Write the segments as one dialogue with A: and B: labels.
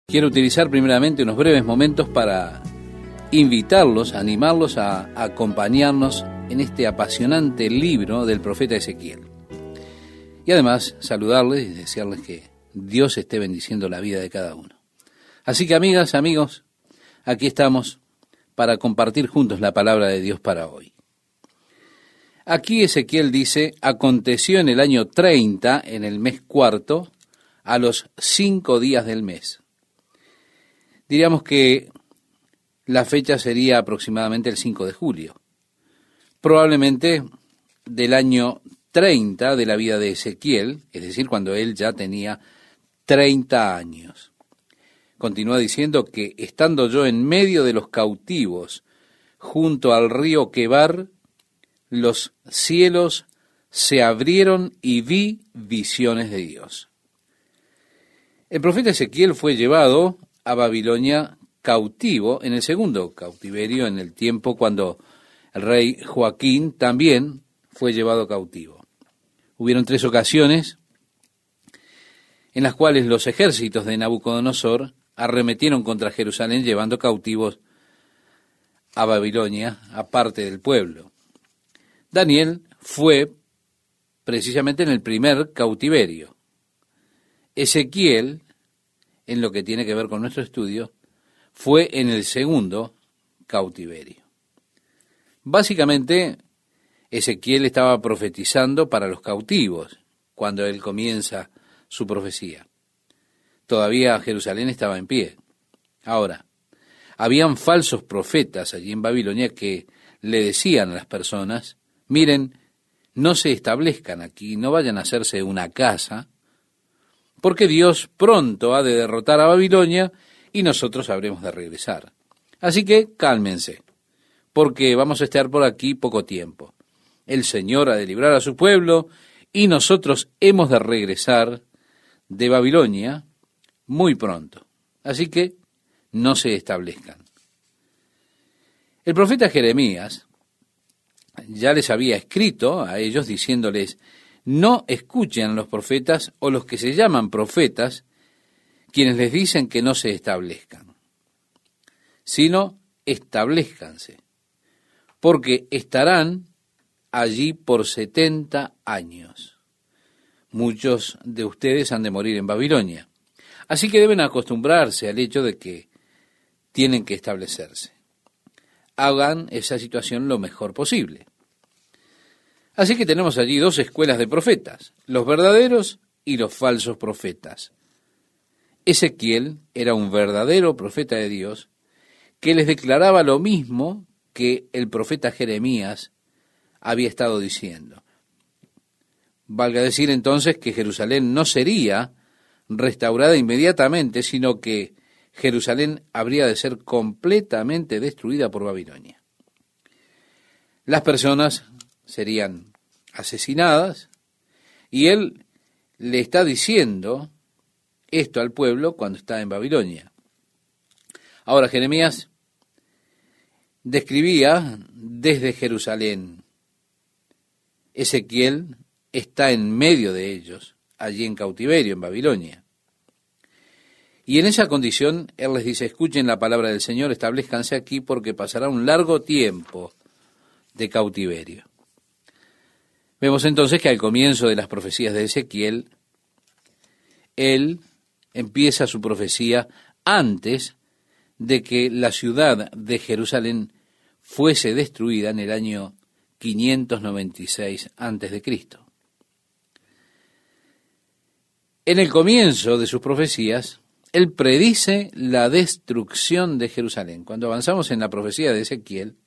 A: Quiero utilizar primeramente unos breves momentos para invitarlos, animarlos a acompañarnos en este apasionante libro del profeta Ezequiel. Y además saludarles y desearles que Dios esté bendiciendo la vida de cada uno. Así que amigas, amigos, aquí estamos para compartir juntos la palabra de Dios para hoy. Aquí Ezequiel dice: aconteció en el año 30, en el mes cuarto, a los 5 días del mes. Diríamos que la fecha sería aproximadamente el 5 de julio, probablemente del año 30 de la vida de Ezequiel, es decir, cuando él ya tenía 30 años. Continúa diciendo que estando yo en medio de los cautivos, junto al río Quebar, los cielos se abrieron y vi visiones de Dios. El profeta Ezequiel fue llevado a Babilonia cautivo en el segundo cautiverio, en el tiempo cuando el rey Joaquín también fue llevado cautivo. Hubieron 3 ocasiones en las cuales los ejércitos de Nabucodonosor arremetieron contra Jerusalén llevando cautivos a Babilonia, aparte del pueblo. Daniel fue precisamente en el primer cautiverio. Ezequiel, en lo que tiene que ver con nuestro estudio, fue en el segundo cautiverio. Básicamente, Ezequiel estaba profetizando para los cautivos cuando él comienza su profecía. Todavía Jerusalén estaba en pie. Ahora, habían falsos profetas allí en Babilonia que le decían a las personas: miren, no se establezcan aquí, no vayan a hacerse una casa, porque Dios pronto ha de derrotar a Babilonia y nosotros habremos de regresar. Así que cálmense, porque vamos a estar por aquí poco tiempo. El Señor ha de librar a su pueblo y nosotros hemos de regresar de Babilonia muy pronto. Así que no se establezcan. El profeta Jeremías ya les había escrito a ellos diciéndoles: no escuchen a los profetas o los que se llaman profetas, quienes les dicen que no se establezcan, sino establezcanse, porque estarán allí por 70 años. Muchos de ustedes han de morir en Babilonia, así que deben acostumbrarse al hecho de que tienen que establecerse. Hagan esa situación lo mejor posible. Así que tenemos allí 2 escuelas de profetas, los verdaderos y los falsos profetas. Ezequiel era un verdadero profeta de Dios que les declaraba lo mismo que el profeta Jeremías había estado diciendo. Valga decir entonces que Jerusalén no sería restaurada inmediatamente, sino que Jerusalén habría de ser completamente destruida por Babilonia. Las personas serían asesinadas, y él le está diciendo esto al pueblo cuando está en Babilonia. Ahora, Jeremías describía desde Jerusalén. Ezequiel está en medio de ellos, allí en cautiverio, en Babilonia. Y en esa condición, él les dice: escuchen la palabra del Señor, establezcanse aquí, porque pasará un largo tiempo de cautiverio. Vemos entonces que al comienzo de las profecías de Ezequiel, él empieza su profecía antes de que la ciudad de Jerusalén fuese destruida en el año 596 a.C. En el comienzo de sus profecías, él predice la destrucción de Jerusalén. Cuando avanzamos en la profecía de Ezequiel,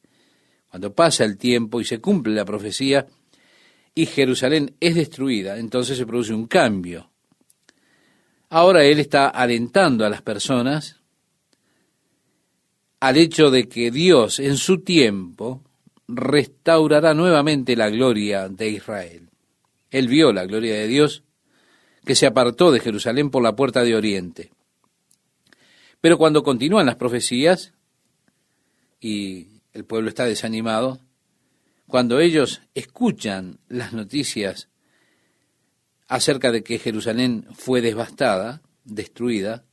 A: cuando pasa el tiempo y se cumple la profecía y Jerusalén es destruida, entonces se produce un cambio. Ahora él está alentando a las personas al hecho de que Dios en su tiempo restaurará nuevamente la gloria de Israel. Él vio la gloria de Dios que se apartó de Jerusalén por la puerta de Oriente. Pero cuando continúan las profecías y el pueblo está desanimado, cuando ellos escuchan las noticias acerca de que Jerusalén fue devastada, destruida,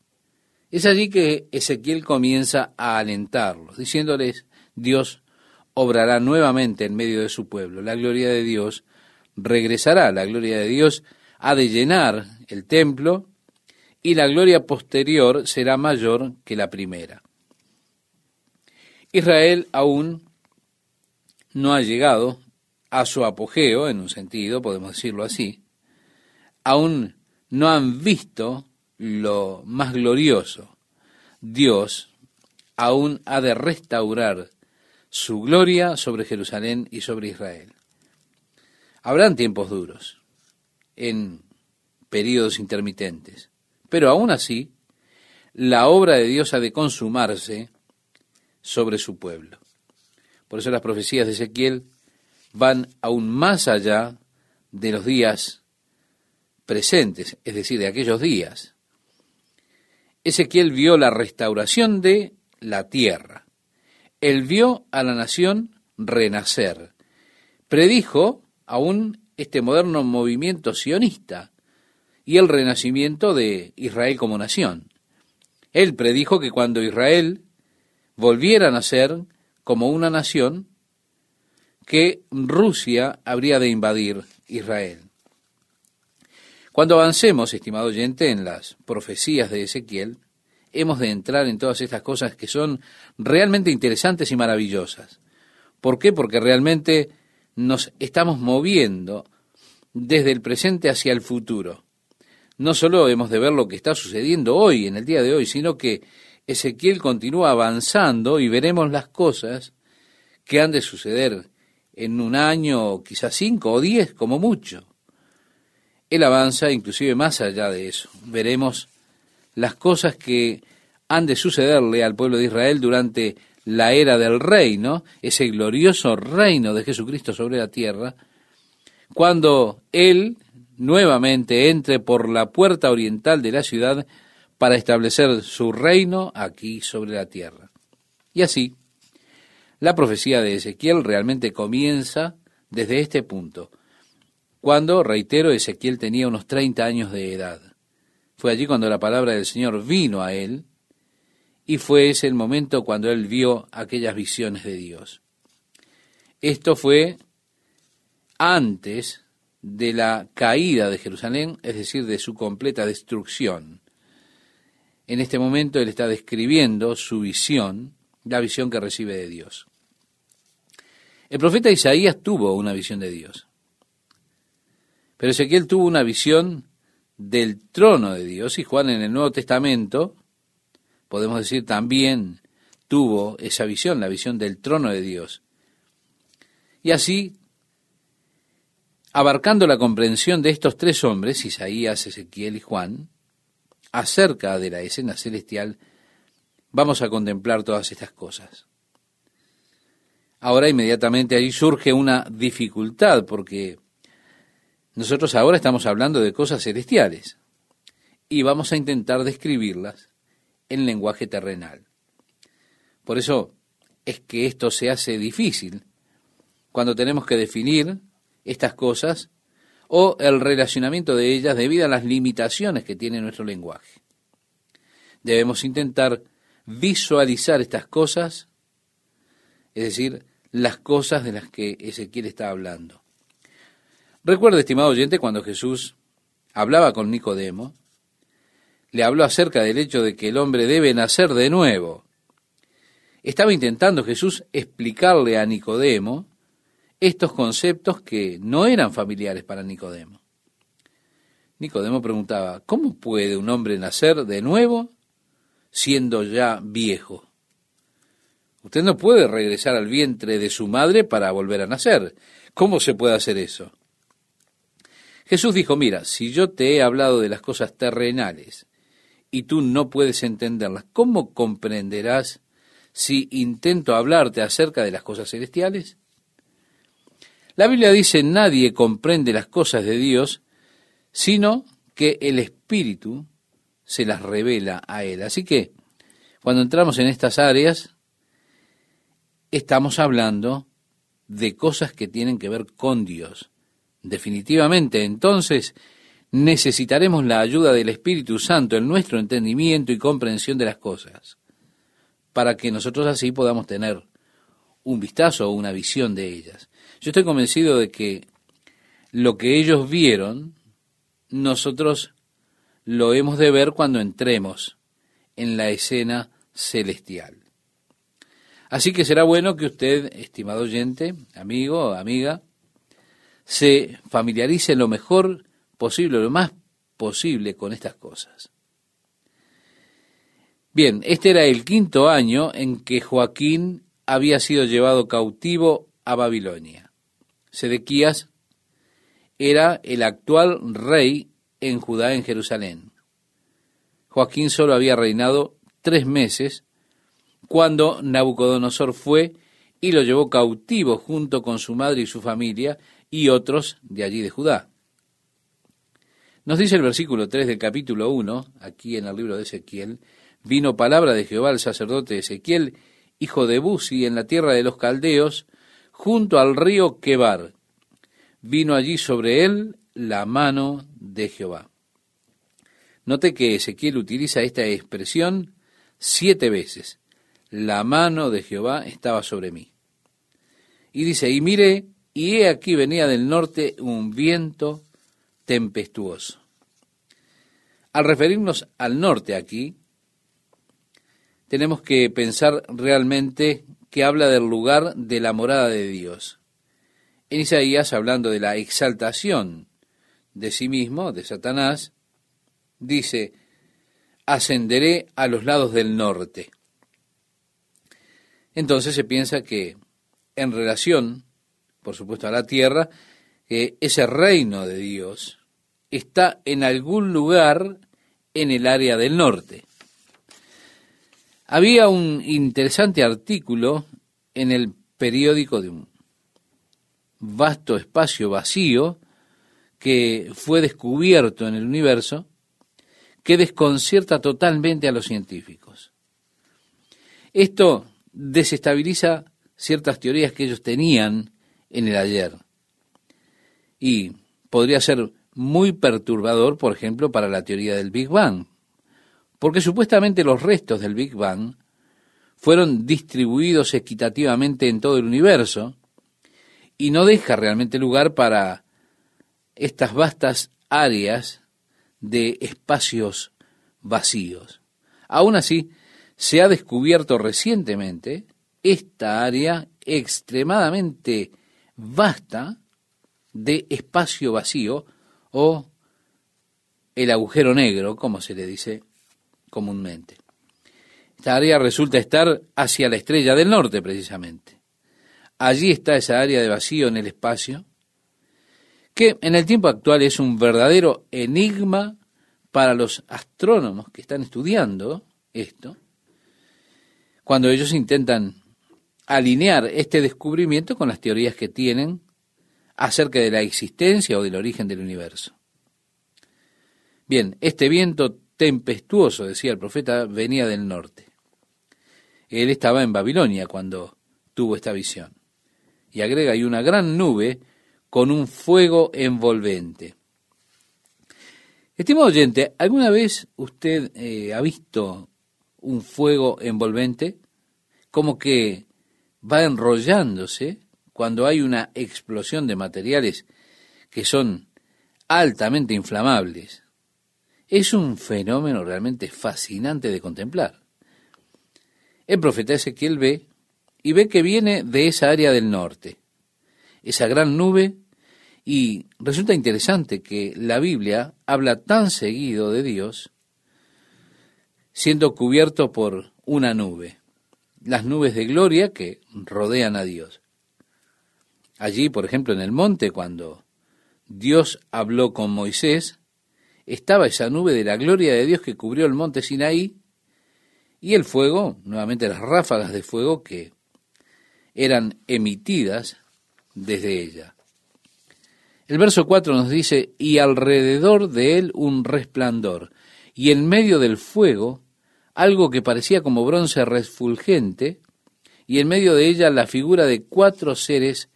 A: Es allí que Ezequiel comienza a alentarlos, diciéndoles, Dios obrará nuevamente en medio de su pueblo. La gloria de Dios regresará, la gloria de Dios ha de llenar el templo y la gloria posterior será mayor que la primera. Israel aún no ha llegado a su apogeo, en un sentido, podemos decirlo así. Aún no han visto lo más glorioso. Dios aún ha de restaurar su gloria sobre Jerusalén y sobre Israel. Habrán tiempos duros, en períodos intermitentes, pero aún así, la obra de Dios ha de consumarse sobre su pueblo. Por eso las profecías de Ezequiel van aún más allá de los días presentes, es decir, de aquellos días. Ezequiel vio la restauración de la tierra. Él vio a la nación renacer. Predijo aún este moderno movimiento sionista y el renacimiento de Israel como nación. Él predijo que cuando Israel volviera a nacer como una nación, que Rusia habría de invadir Israel. Cuando avancemos, estimado oyente, en las profecías de Ezequiel, hemos de entrar en todas estas cosas que son realmente interesantes y maravillosas. ¿Por qué? Porque realmente nos estamos moviendo desde el presente hacia el futuro. No solo hemos de ver lo que está sucediendo hoy, en el día de hoy, sino que Ezequiel continúa avanzando y veremos las cosas que han de suceder en un año, quizás 5 o 10 como mucho. Él avanza inclusive más allá de eso. Veremos las cosas que han de sucederle al pueblo de Israel durante la era del reino, ese glorioso reino de Jesucristo sobre la tierra, cuando Él nuevamente entre por la puerta oriental de la ciudad para establecer su reino aquí sobre la tierra. Y así, la profecía de Ezequiel realmente comienza desde este punto, cuando, reitero, Ezequiel tenía unos 30 años de edad. Fue allí cuando la palabra del Señor vino a él, y fue ese el momento cuando él vio aquellas visiones de Dios. Esto fue antes de la caída de Jerusalén, es decir, de su completa destrucción. En este momento él está describiendo su visión, la visión que recibe de Dios. El profeta Isaías tuvo una visión de Dios, pero Ezequiel tuvo una visión del trono de Dios, y Juan en el Nuevo Testamento, podemos decir, también tuvo esa visión, la visión del trono de Dios. Y así, abarcando la comprensión de estos tres hombres, Isaías, Ezequiel y Juan, acerca de la escena celestial, vamos a contemplar todas estas cosas. Ahora inmediatamente allí surge una dificultad, porque nosotros ahora estamos hablando de cosas celestiales y vamos a intentar describirlas en lenguaje terrenal. Por eso es que esto se hace difícil cuando tenemos que definir estas cosas o el relacionamiento de ellas debido a las limitaciones que tiene nuestro lenguaje. Debemos intentar visualizar estas cosas, es decir, las cosas de las que Ezequiel está hablando. Recuerda, estimado oyente, cuando Jesús hablaba con Nicodemo, le habló acerca del hecho de que el hombre debe nacer de nuevo. Estaba intentando Jesús explicarle a Nicodemo estos conceptos que no eran familiares para Nicodemo. Nicodemo preguntaba, ¿cómo puede un hombre nacer de nuevo siendo ya viejo? Usted no puede regresar al vientre de su madre para volver a nacer. ¿Cómo se puede hacer eso? Jesús dijo, mira, si yo te he hablado de las cosas terrenales y tú no puedes entenderlas, ¿cómo comprenderás si intento hablarte acerca de las cosas celestiales? La Biblia dice, nadie comprende las cosas de Dios, sino que el Espíritu se las revela a él. Así que, cuando entramos en estas áreas, estamos hablando de cosas que tienen que ver con Dios. Definitivamente, entonces, necesitaremos la ayuda del Espíritu Santo en nuestro entendimiento y comprensión de las cosas, para que nosotros así podamos tener un vistazo o una visión de ellas. Yo estoy convencido de que lo que ellos vieron, nosotros lo hemos de ver cuando entremos en la escena celestial. Así que será bueno que usted, estimado oyente, amigo o amiga, se familiarice lo mejor posible, lo más posible con estas cosas. Bien, este era el 5º año en que Joaquín había sido llevado cautivo a Babilonia. Sedequías era el actual rey en Judá, en Jerusalén. Joaquín solo había reinado 3 meses cuando Nabucodonosor fue y lo llevó cautivo junto con su madre y su familia y otros de allí de Judá. Nos dice el versículo 3 del capítulo 1, aquí en el libro de Ezequiel: vino palabra de Jehová al sacerdote Ezequiel, hijo de Buzi, en la tierra de los caldeos, junto al río Quebar. Vino allí sobre él la mano de Jehová. Note que Ezequiel utiliza esta expresión 7 veces. La mano de Jehová estaba sobre mí. Y dice, y miré, y he aquí venía del norte un viento tempestuoso. Al referirnos al norte aquí, tenemos que pensar realmente que habla del lugar de la morada de Dios. En Isaías, hablando de la exaltación de sí mismo, de Satanás, dice, ascenderé a los lados del norte. Entonces se piensa que en relación, por supuesto, a la tierra, ese reino de Dios está en algún lugar en el área del norte. Había un interesante artículo en el periódico de un vasto espacio vacío que fue descubierto en el universo, que desconcierta totalmente a los científicos. Esto desestabiliza ciertas teorías que ellos tenían en el ayer. Y podría ser muy perturbador, por ejemplo, para la teoría del Big Bang, porque supuestamente los restos del Big Bang fueron distribuidos equitativamente en todo el universo y no deja realmente lugar para estas vastas áreas de espacios vacíos. Aún así, se ha descubierto recientemente esta área extremadamente vasta de espacio vacío, o el agujero negro, como se le dice comúnmente. Esta área resulta estar hacia la estrella del norte, precisamente. Allí está esa área de vacío en el espacio, que en el tiempo actual es un verdadero enigma para los astrónomos que están estudiando esto, cuando ellos intentan alinear este descubrimiento con las teorías que tienen acerca de la existencia o del origen del universo. Bien, este viento tempestuoso, decía el profeta, venía del norte. Él estaba en Babilonia cuando tuvo esta visión. Y agrega, hay una gran nube con un fuego envolvente. Estimado oyente, ¿alguna vez usted ha visto un fuego envolvente? Como que va enrollándose cuando hay una explosión de materiales que son altamente inflamables. Es un fenómeno realmente fascinante de contemplar. El profeta Ezequiel ve que viene de esa área del norte, esa gran nube, y resulta interesante que la Biblia habla tan seguido de Dios siendo cubierto por una nube, las nubes de gloria que rodean a Dios. Allí, por ejemplo, en el monte, cuando Dios habló con Moisés, estaba esa nube de la gloria de Dios que cubrió el monte Sinaí, y el fuego, nuevamente las ráfagas de fuego que eran emitidas desde ella. El verso 4 nos dice, y alrededor de él un resplandor, y en medio del fuego algo que parecía como bronce refulgente, y en medio de ella la figura de 4 seres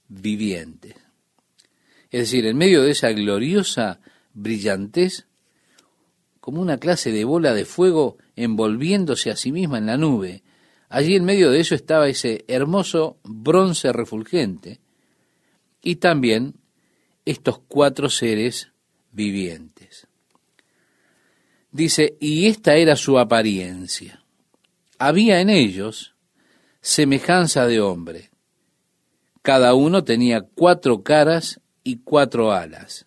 A: vivientes. Es decir, en medio de esa gloriosa brillantez, como una clase de bola de fuego envolviéndose a sí misma en la nube. Allí en medio de eso estaba ese hermoso bronce refulgente y también estos 4 seres vivientes. Dice, y esta era su apariencia. Había en ellos semejanza de hombre. Cada uno tenía 4 caras y 4 alas,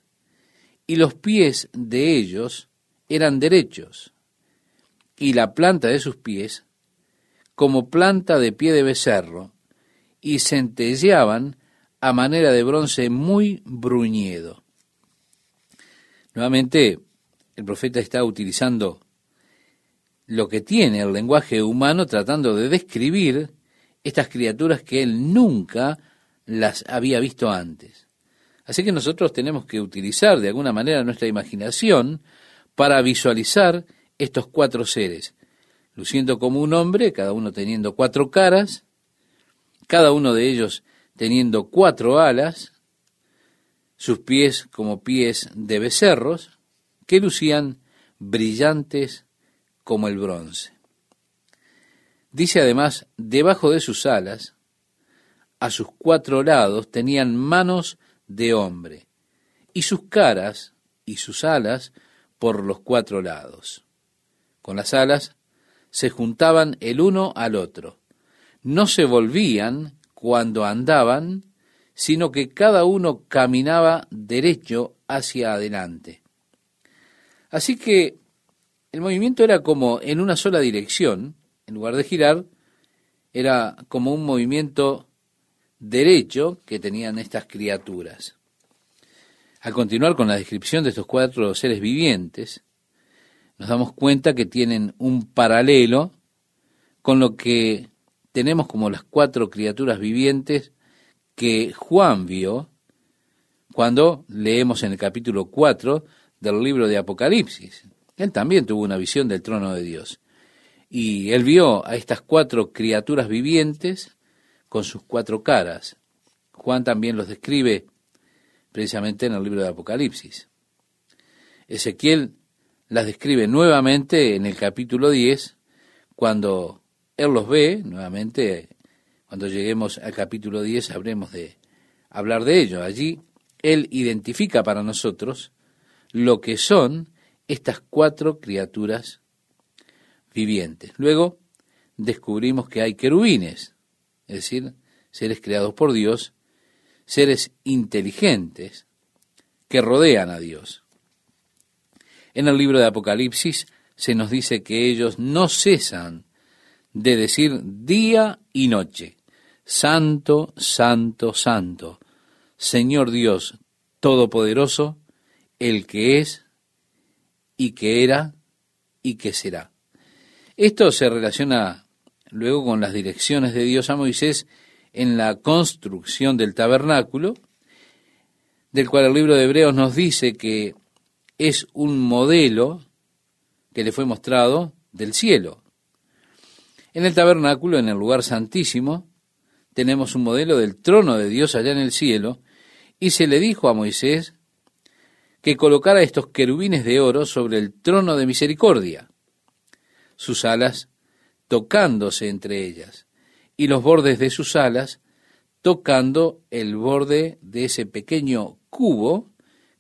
A: y los pies de ellos eran derechos, y la planta de sus pies como planta de pie de becerro, y centelleaban a manera de bronce muy bruñido. Nuevamente, el profeta está utilizando lo que tiene el lenguaje humano, tratando de describir estas criaturas que él nunca las había visto antes. Así que nosotros tenemos que utilizar de alguna manera nuestra imaginación para visualizar estos 4 seres, luciendo como un hombre, cada uno teniendo 4 caras, cada uno de ellos teniendo 4 alas, sus pies como pies de becerros, que lucían brillantes como el bronce. Dice además, debajo de sus alas, a sus 4 lados tenían manos de hombre, y sus caras y sus alas por los 4 lados. Con las alas se juntaban el uno al otro. No se volvían cuando andaban, sino que cada uno caminaba derecho hacia adelante. Así que el movimiento era como en una sola dirección, en lugar de girar, era como un movimiento derecho que tenían estas criaturas. Al continuar con la descripción de estos 4 seres vivientes, nos damos cuenta que tienen un paralelo con lo que tenemos como las 4 criaturas vivientes que Juan vio cuando leemos en el capítulo 4 del libro de Apocalipsis. Él también tuvo una visión del trono de Dios. Y él vio a estas 4 criaturas vivientes con sus 4 caras. Juan también los describe precisamente en el libro de Apocalipsis. Ezequiel las describe nuevamente en el capítulo 10, cuando él los ve, nuevamente, cuando lleguemos al capítulo 10 habremos de hablar de ello. Allí él identifica para nosotros lo que son estas 4 criaturas vivientes. Luego descubrimos que hay querubines, es decir, seres creados por Dios, seres inteligentes que rodean a Dios. En el libro de Apocalipsis se nos dice que ellos no cesan de decir día y noche, Santo, Santo, Santo, Señor Dios Todopoderoso, el que es y que era y que será. Esto se relaciona luego con las direcciones de Dios a Moisés en la construcción del tabernáculo, del cual el libro de Hebreos nos dice que es un modelo que le fue mostrado del cielo. En el tabernáculo, en el lugar santísimo, tenemos un modelo del trono de Dios allá en el cielo, y se le dijo a Moisés que colocara estos querubines de oro sobre el trono de misericordia, sus alas tocándose entre ellas, y los bordes de sus alas tocando el borde de ese pequeño cubo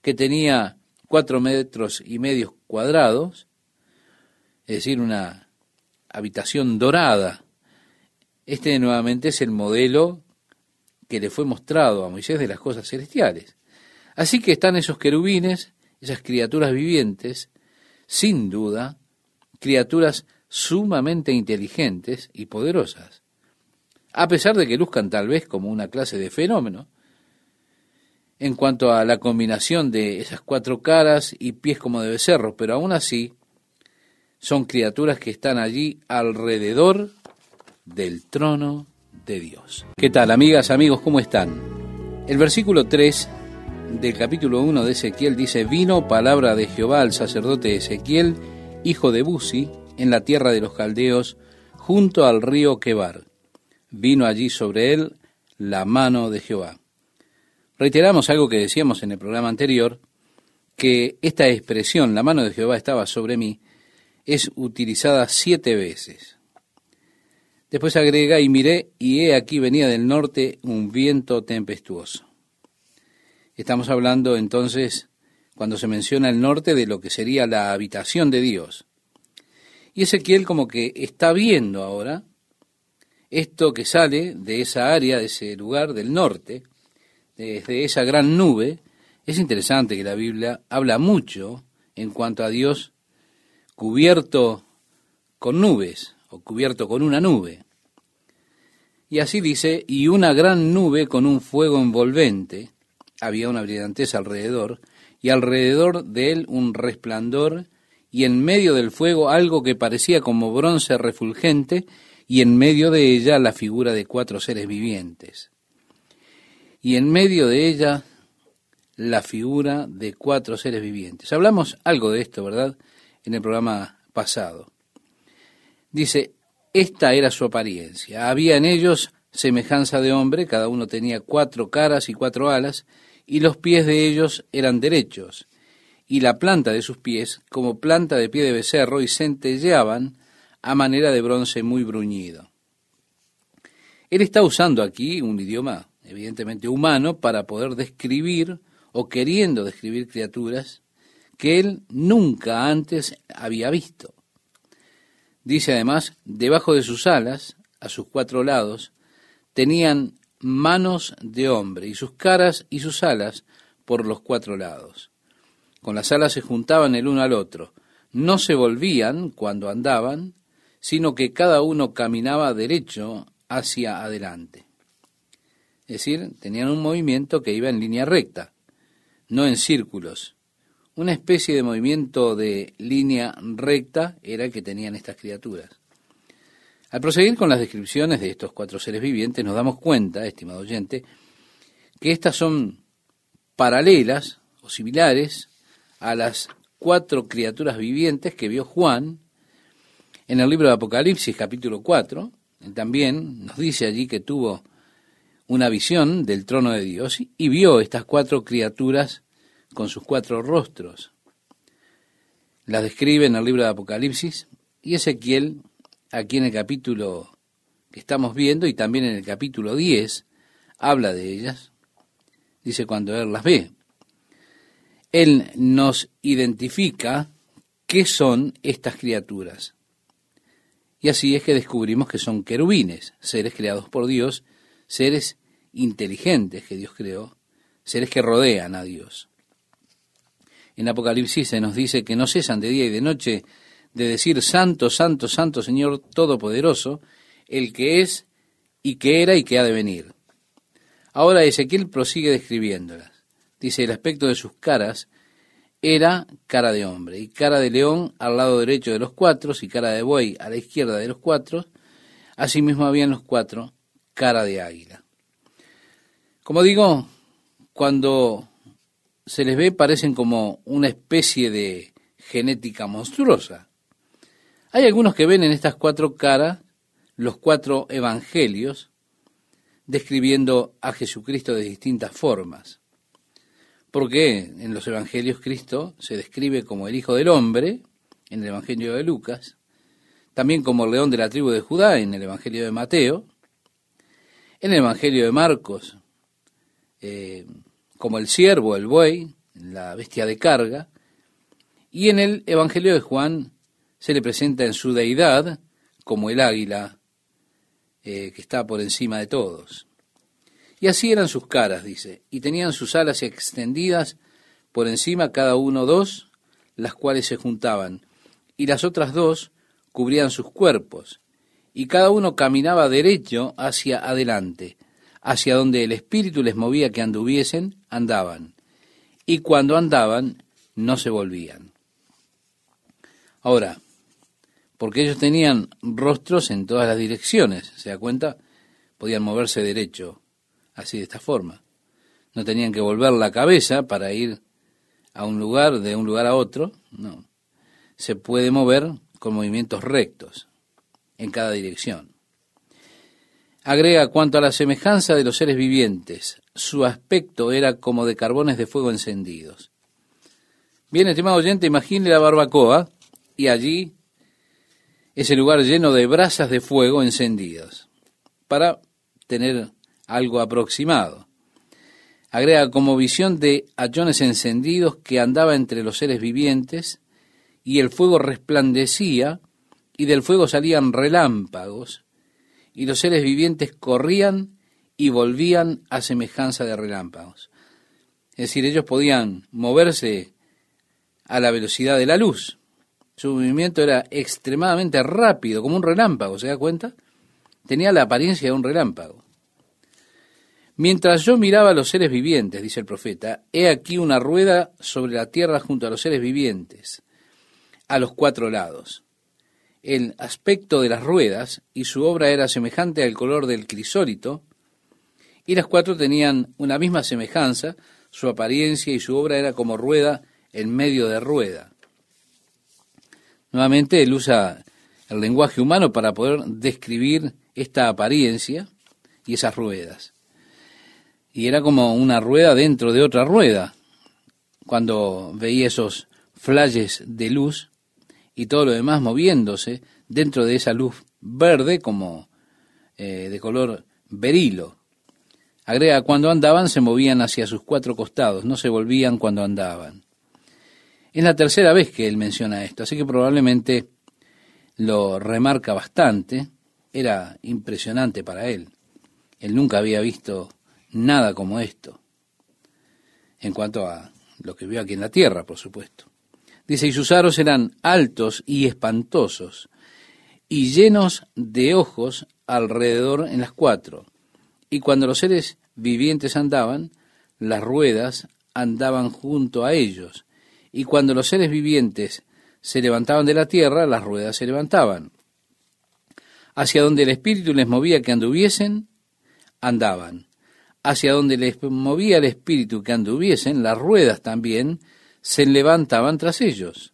A: que tenía 4,5 metros cuadrados, es decir, una habitación dorada. Este nuevamente es el modelo que le fue mostrado a Moisés de las cosas celestiales. Así que están esos querubines, esas criaturas vivientes, sin duda, criaturas sumamente inteligentes y poderosas, a pesar de que luzcan tal vez como una clase de fenómeno, en cuanto a la combinación de esas 4 caras y pies como de becerro, pero aún así son criaturas que están allí alrededor del trono de Dios. ¿Qué tal, amigas, amigos? ¿Cómo están? El versículo 3 del capítulo 1 de Ezequiel dice: vino palabra de Jehová al sacerdote Ezequiel, hijo de Buzi, en la tierra de los caldeos, junto al río Quebar. Vino allí sobre él la mano de Jehová. Reiteramos algo que decíamos en el programa anterior, que esta expresión, la mano de Jehová estaba sobre mí, es utilizada 7 veces. Después agrega, y miré, y he aquí venía del norte un viento tempestuoso. Estamos hablando entonces, cuando se menciona el norte, de lo que sería la habitación de Dios. Y Ezequiel como que está viendo ahora esto que sale de esa área, de ese lugar del norte, desde esa gran nube. Es interesante que la Biblia habla mucho en cuanto a Dios cubierto con nubes, o cubierto con una nube. Y así dice, y una gran nube con un fuego envolvente, había una brillantez alrededor, y alrededor de él un resplandor, y en medio del fuego algo que parecía como bronce refulgente, y en medio de ella la figura de 4 seres vivientes. Y en medio de ella la figura de 4 seres vivientes. Hablamos algo de esto, ¿verdad?, en el programa pasado. Dice, esta era su apariencia. Había en ellos semejanza de hombre, cada uno tenía 4 caras y 4 alas, y los pies de ellos eran derechos, y la planta de sus pies como planta de pie de becerro, y centelleaban a manera de bronce muy bruñido. Él está usando aquí un idioma evidentemente humano para poder describir o queriendo describir criaturas que él nunca antes había visto. Dice además, debajo de sus alas, a sus 4 lados, tenían manos de hombre, y sus caras y sus alas por los 4 lados. Con las alas se juntaban el uno al otro, no se volvían cuando andaban, sino que cada uno caminaba derecho hacia adelante. Es decir, tenían un movimiento que iba en línea recta, no en círculos. Una especie de movimiento de línea recta era el que tenían estas criaturas. Al proseguir con las descripciones de estos 4 seres vivientes, nos damos cuenta, estimado oyente, que estas son paralelas o similares a las 4 criaturas vivientes que vio Juan en el libro de Apocalipsis, capítulo 4. Él también nos dice allí que tuvo una visión del trono de Dios y vio estas 4 criaturas con sus 4 rostros. Las describe en el libro de Apocalipsis, y Ezequiel, aquí en el capítulo que estamos viendo, y también en el capítulo 10, habla de ellas. Dice cuando él las ve. Él nos identifica qué son estas criaturas. Y así es que descubrimos que son querubines, seres creados por Dios, seres inteligentes que Dios creó, seres que rodean a Dios. En Apocalipsis se nos dice que no cesan de día y de noche de decir, Santo, Santo, Santo, Señor Todopoderoso, el que es y que era y que ha de venir. Ahora Ezequiel prosigue describiéndolas. Dice, el aspecto de sus caras era cara de hombre, y cara de león al lado derecho de los 4, y cara de buey a la izquierda de los 4, asimismo habían los 4 cara de águila. Como digo, cuando se les ve parecen como una especie de genética monstruosa. Hay algunos que ven en estas 4 caras los 4 evangelios describiendo a Jesucristo de distintas formas. Porque en los evangelios Cristo se describe como el Hijo del Hombre, en el Evangelio de Lucas, también como el león de la tribu de Judá, en el Evangelio de Mateo, en el Evangelio de Marcos, como el ciervo, el buey, la bestia de carga, y en el Evangelio de Juan se le presenta en su deidad como el águila que está por encima de todos. Y así eran sus caras, dice, y tenían sus alas extendidas por encima, cada uno 2, las cuales se juntaban, y las otras 2 cubrían sus cuerpos, y cada uno caminaba derecho hacia adelante, hacia donde el Espíritu les movía que anduviesen, andaban, y cuando andaban, no se volvían. Ahora, porque ellos tenían rostros en todas las direcciones, ¿se da cuenta? Podían moverse derecho, así de esta forma. No tenían que volver la cabeza para ir a un lugar, de un lugar a otro, no. Se puede mover con movimientos rectos en cada dirección. Agrega, cuanto a la semejanza de los seres vivientes, su aspecto era como de carbones de fuego encendidos. Bien, estimado oyente, imagine la barbacoa y allí ese lugar lleno de brasas de fuego encendidas, para tener algo aproximado. Agrega como visión de hachones encendidos que andaba entre los seres vivientes, y el fuego resplandecía, y del fuego salían relámpagos, y los seres vivientes corrían y volvían a semejanza de relámpagos. Es decir, ellos podían moverse a la velocidad de la luz. Su movimiento era extremadamente rápido, como un relámpago, ¿se da cuenta? Tenía la apariencia de un relámpago. Mientras yo miraba a los seres vivientes, dice el profeta, he aquí una rueda sobre la tierra junto a los seres vivientes, a los 4 lados. El aspecto de las ruedas y su obra era semejante al color del crisólito, y las 4 tenían una misma semejanza, su apariencia y su obra era como rueda en medio de rueda. Nuevamente él usa el lenguaje humano para poder describir esta apariencia y esas ruedas. Y era como una rueda dentro de otra rueda, cuando veía esos flashes de luz y todo lo demás moviéndose dentro de esa luz verde como de color berilo. Agrega, cuando andaban se movían hacia sus 4 costados, no se volvían cuando andaban. Es la tercera vez que él menciona esto, así que probablemente lo remarca bastante. Era impresionante para él. Él nunca había visto nada como esto, en cuanto a lo que vio aquí en la tierra, por supuesto. Dice, y sus aros eran altos y espantosos, y llenos de ojos alrededor en las 4. Y cuando los seres vivientes andaban, las ruedas andaban junto a ellos. Y cuando los seres vivientes se levantaban de la tierra, las ruedas se levantaban. Hacia donde el Espíritu les movía que anduviesen, andaban. Hacia donde les movía el Espíritu que anduviesen, las ruedas también se levantaban tras ellos,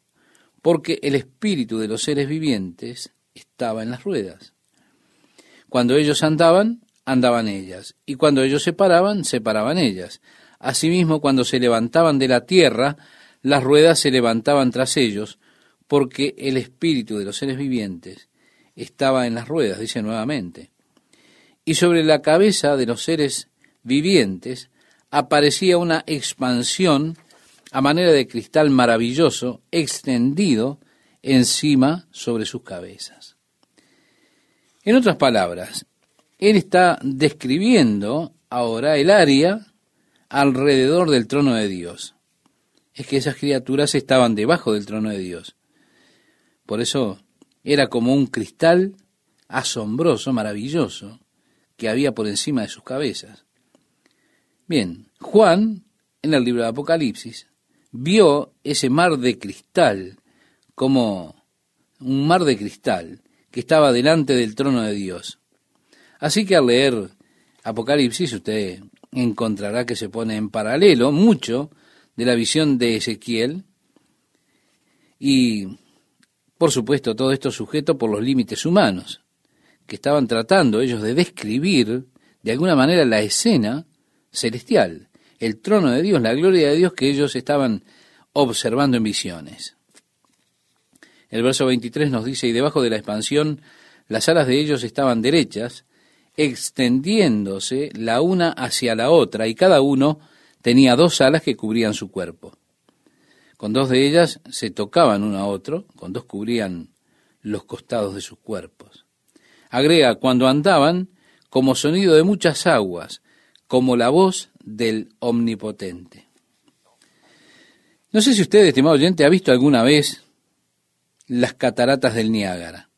A: porque el Espíritu de los seres vivientes estaba en las ruedas. Cuando ellos andaban, andaban ellas, y cuando ellos se paraban ellas. Asimismo, cuando se levantaban de la tierra, las ruedas se levantaban tras ellos, porque el Espíritu de los seres vivientes estaba en las ruedas, dice nuevamente. Y sobre la cabeza de los seres vivientes aparecía una expansión a manera de cristal maravilloso, extendido encima sobre sus cabezas. En otras palabras, él está describiendo ahora el área alrededor del trono de Dios. Es que esas criaturas estaban debajo del trono de Dios. Por eso era como un cristal asombroso, maravilloso, que había por encima de sus cabezas. Bien, Juan, en el libro de Apocalipsis, vio ese mar de cristal como un mar de cristal que estaba delante del trono de Dios. Así que al leer Apocalipsis usted encontrará que se pone en paralelo mucho de la visión de Ezequiel y, por supuesto, todo esto sujeto por los límites humanos, que estaban tratando ellos de describir de alguna manera la escena celestial, el trono de Dios, la gloria de Dios que ellos estaban observando en visiones. El verso 23 nos dice, y debajo de la expansión las alas de ellos estaban derechas, extendiéndose la una hacia la otra, y cada uno tenía 2 alas que cubrían su cuerpo. Con 2 de ellas se tocaban uno a otro, con 2 cubrían los costados de sus cuerpos. Agrega, cuando andaban, como sonido de muchas aguas, como la voz del Omnipotente. No sé si usted, estimado oyente, ha visto alguna vez las cataratas del Niágara.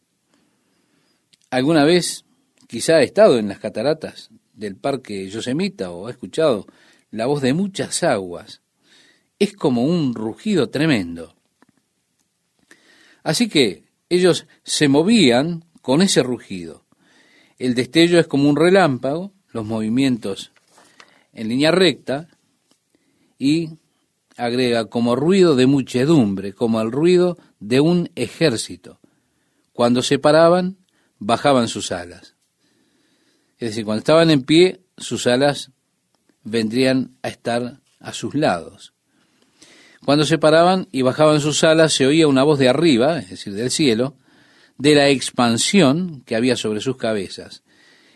A: ¿Alguna vez quizá ha estado en las cataratas del Parque Yosemite o ha escuchado la voz de muchas aguas? Es como un rugido tremendo. Así que ellos se movían con ese rugido. El destello es como un relámpago, los movimientos en línea recta, y agrega como ruido de muchedumbre, como el ruido de un ejército. Cuando se paraban, bajaban sus alas. Es decir, cuando estaban en pie, sus alas vendrían a estar a sus lados. Cuando se paraban y bajaban sus alas, se oía una voz de arriba, es decir, del cielo, de la expansión que había sobre sus cabezas.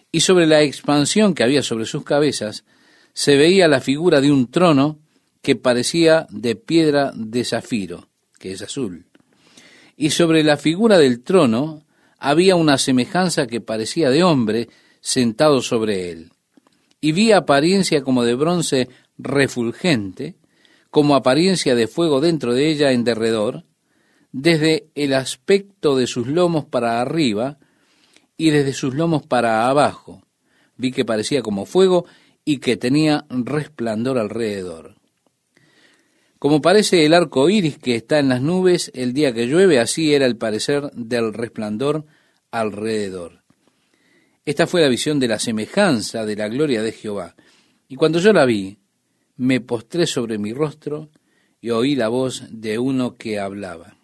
A: Y sobre la expansión que había sobre sus cabezas, se veía la figura de un trono que parecía de piedra de zafiro, que es azul. Y sobre la figura del trono había una semejanza que parecía de hombre sentado sobre él. Y vi apariencia como de bronce refulgente, como apariencia de fuego dentro de ella en derredor, desde el aspecto de sus lomos para arriba y desde sus lomos para abajo. Vi que parecía como fuego y que tenía resplandor alrededor. Como parece el arco iris que está en las nubes el día que llueve, así era el parecer del resplandor alrededor. Esta fue la visión de la semejanza de la gloria de Jehová. Y cuando yo la vi, me postré sobre mi rostro y oí la voz de uno que hablaba.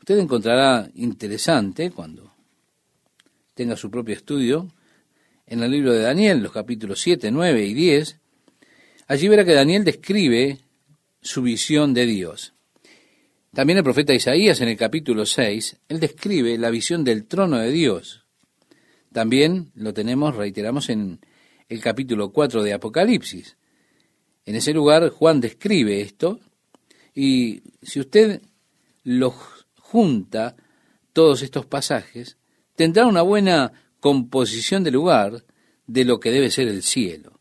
A: Usted encontrará interesante, cuando tenga su propio estudio, en el libro de Daniel, los capítulos 7, 9 y 10, allí verá que Daniel describe su visión de Dios. También el profeta Isaías, en el capítulo 6, él describe la visión del trono de Dios. También lo tenemos, reiteramos, en el capítulo 4 de Apocalipsis. En ese lugar Juan describe esto, y si usted los junta, todos estos pasajes, tendrá una buena composición del lugar de lo que debe ser el cielo.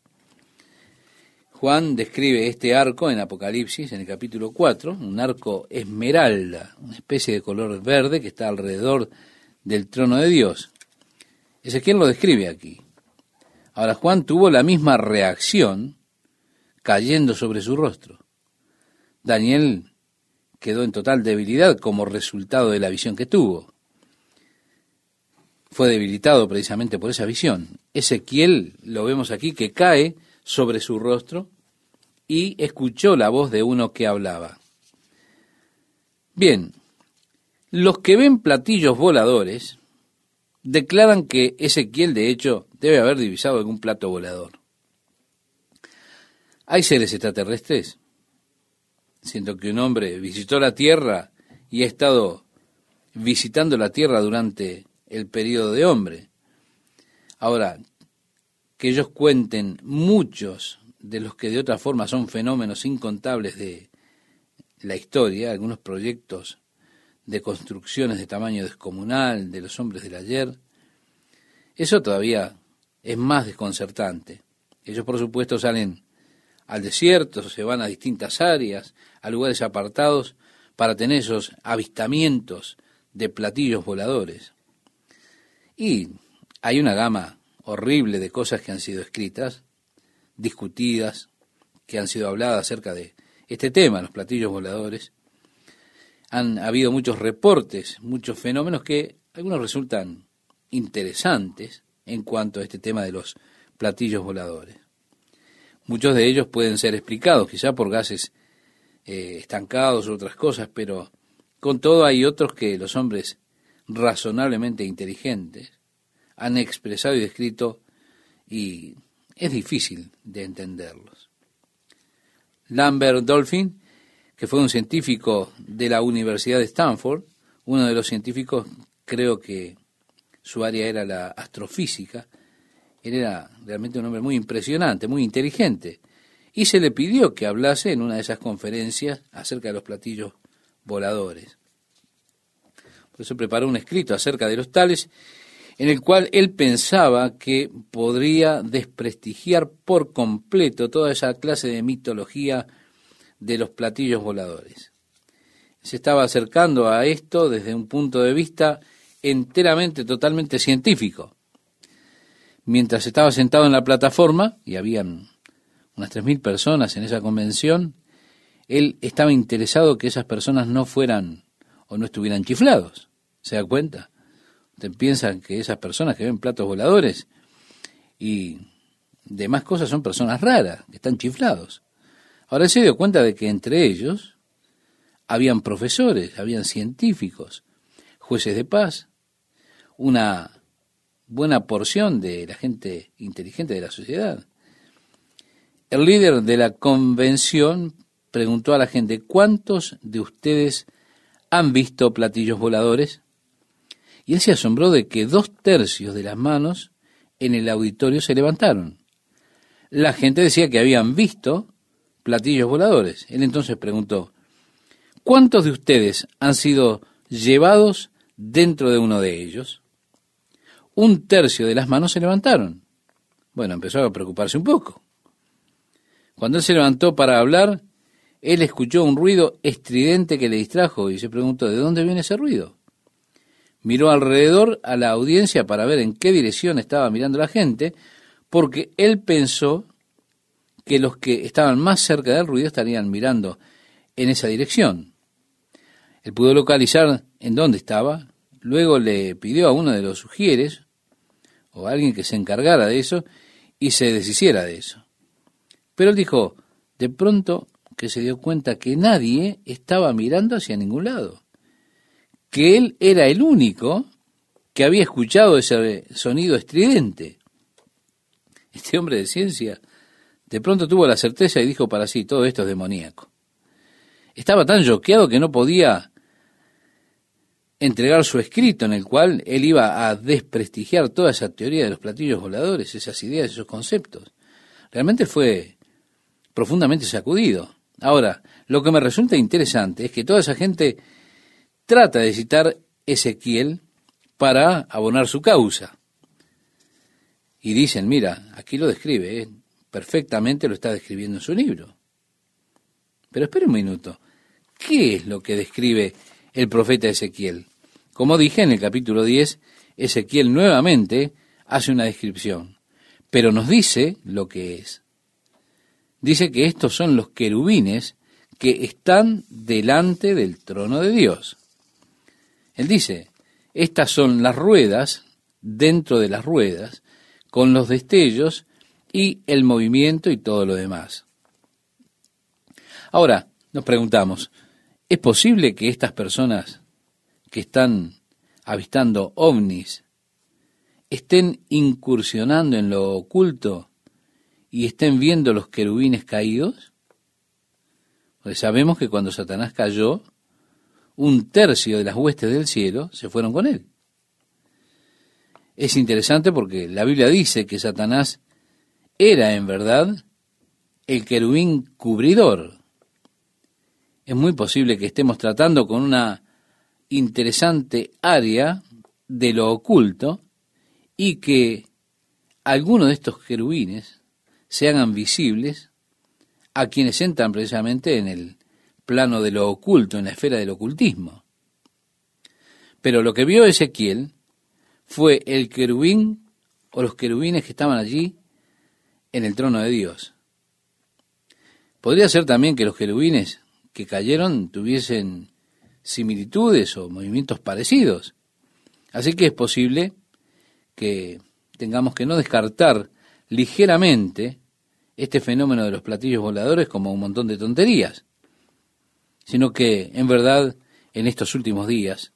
A: Juan describe este arco en Apocalipsis, en el capítulo 4, un arco esmeralda, una especie de color verde que está alrededor del trono de Dios. Ezequiel lo describe aquí. Ahora, Juan tuvo la misma reacción cayendo sobre su rostro. Daniel quedó en total debilidad como resultado de la visión que tuvo. Fue debilitado precisamente por esa visión. Ezequiel, lo vemos aquí, que cae sobre su rostro y escuchó la voz de uno que hablaba. Bien, los que ven platillos voladores declaran que Ezequiel, de hecho, debe haber divisado algún plato volador. ¿Hay seres extraterrestres? Siento que un hombre visitó la Tierra y ha estado visitando la Tierra durante el período de hombre. Ahora, que ellos cuenten muchos de los que de otra forma son fenómenos incontables de la historia, algunos proyectos de construcciones de tamaño descomunal de los hombres del ayer, eso todavía es más desconcertante. Ellos, por supuesto, salen al desierto, se van a distintas áreas, a lugares apartados, para tener esos avistamientos de platillos voladores. Y hay una gama horrible de cosas que han sido escritas, discutidas, que han sido habladas acerca de este tema, los platillos voladores. Han habido muchos reportes, muchos fenómenos que algunos resultan interesantes en cuanto a este tema de los platillos voladores. Muchos de ellos pueden ser explicados, quizá por gases estancados u otras cosas, pero con todo hay otros que los hombres razonablemente inteligentes han expresado y descrito, y es difícil de entenderlos. Lambert Dolphin, que fue un científico de la Universidad de Stanford, uno de los científicos, creo que su área era la astrofísica, él era realmente un hombre muy impresionante, muy inteligente, y se le pidió que hablase en una de esas conferencias acerca de los platillos voladores. Por eso preparó un escrito acerca de los tales, en el cual él pensaba que podría desprestigiar por completo toda esa clase de mitología de los platillos voladores. Se estaba acercando a esto desde un punto de vista enteramente, totalmente científico. Mientras estaba sentado en la plataforma, y habían unas 3.000 personas en esa convención, él estaba interesado que esas personas no fueran o no estuvieran chiflados. ¿Se da cuenta? Usted piensa que esas personas que ven platos voladores y demás cosas son personas raras, que están chiflados. Ahora él se dio cuenta de que entre ellos habían profesores, habían científicos, jueces de paz, una buena porción de la gente inteligente de la sociedad. El líder de la convención preguntó a la gente: ¿cuántos de ustedes han visto platillos voladores? Y él se asombró de que 2/3 de las manos en el auditorio se levantaron. La gente decía que habían visto platillos voladores. Él entonces preguntó: ¿cuántos de ustedes han sido llevados dentro de uno de ellos? 1/3 de las manos se levantaron. Bueno, empezó a preocuparse un poco. Cuando él se levantó para hablar, él escuchó un ruido estridente que le distrajo y se preguntó: ¿de dónde viene ese ruido? Miró alrededor a la audiencia para ver en qué dirección estaba mirando la gente, porque él pensó que los que estaban más cerca del ruido estarían mirando en esa dirección. Él pudo localizar en dónde estaba, luego le pidió a uno de los sugieres, o a alguien que se encargara de eso, y se deshiciera de eso. Pero él dijo, de pronto, que se dio cuenta que nadie estaba mirando hacia ningún lado, que él era el único que había escuchado ese sonido estridente. Este hombre de ciencia de pronto tuvo la certeza y dijo para sí: todo esto es demoníaco. Estaba tan choqueado que no podía entregar su escrito en el cual él iba a desprestigiar toda esa teoría de los platillos voladores, esas ideas, esos conceptos. Realmente fue profundamente sacudido. Ahora, lo que me resulta interesante es que toda esa gente trata de citar Ezequiel para abonar su causa. Y dicen: mira, aquí lo describe, perfectamente lo está describiendo en su libro. Pero espere un minuto, ¿qué es lo que describe el profeta Ezequiel? Como dije en el capítulo 10, Ezequiel nuevamente hace una descripción, pero nos dice lo que es. Dice que estos son los querubines que están delante del trono de Dios. Él dice: estas son las ruedas dentro de las ruedas, con los destellos y el movimiento y todo lo demás. Ahora, nos preguntamos, ¿es posible que estas personas que están avistando ovnis estén incursionando en lo oculto y estén viendo los querubines caídos? Pues sabemos que cuando Satanás cayó, 1/3 de las huestes del cielo se fueron con él. Es interesante porque la Biblia dice que Satanás era en verdad el querubín cubridor. Es muy posible que estemos tratando con una interesante área de lo oculto y que algunos de estos querubines se hagan visibles a quienes entran precisamente en el plano de lo oculto, en la esfera del ocultismo. Pero lo que vio Ezequiel fue el querubín o los querubines que estaban allí en el trono de Dios. Podría ser también que los querubines que cayeron tuviesen similitudes o movimientos parecidos. Así que es posible que tengamos que no descartar ligeramente este fenómeno de los platillos voladores como un montón de tonterías, sino que en verdad en estos últimos días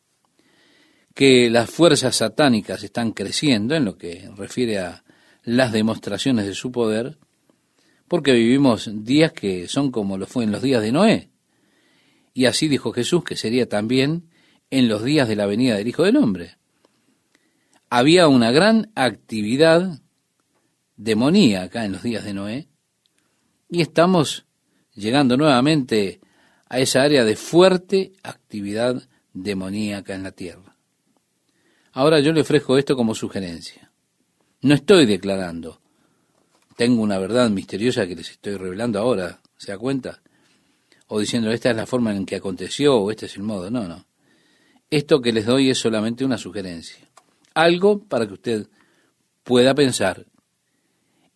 A: que las fuerzas satánicas están creciendo en lo que refiere a las demostraciones de su poder, porque vivimos días que son como lo fue en los días de Noé. Y así dijo Jesús que sería también en los días de la venida del Hijo del Hombre. Había una gran actividad demoníaca en los días de Noé, y estamos llegando nuevamente a esa área de fuerte actividad demoníaca en la tierra. Ahora yo le ofrezco esto como sugerencia. No estoy declarando. Tengo una verdad misteriosa que les estoy revelando ahora, ¿se da cuenta? O diciendo, esta es la forma en que aconteció, o este es el modo. No, no. Esto que les doy es solamente una sugerencia. Algo para que usted pueda pensar.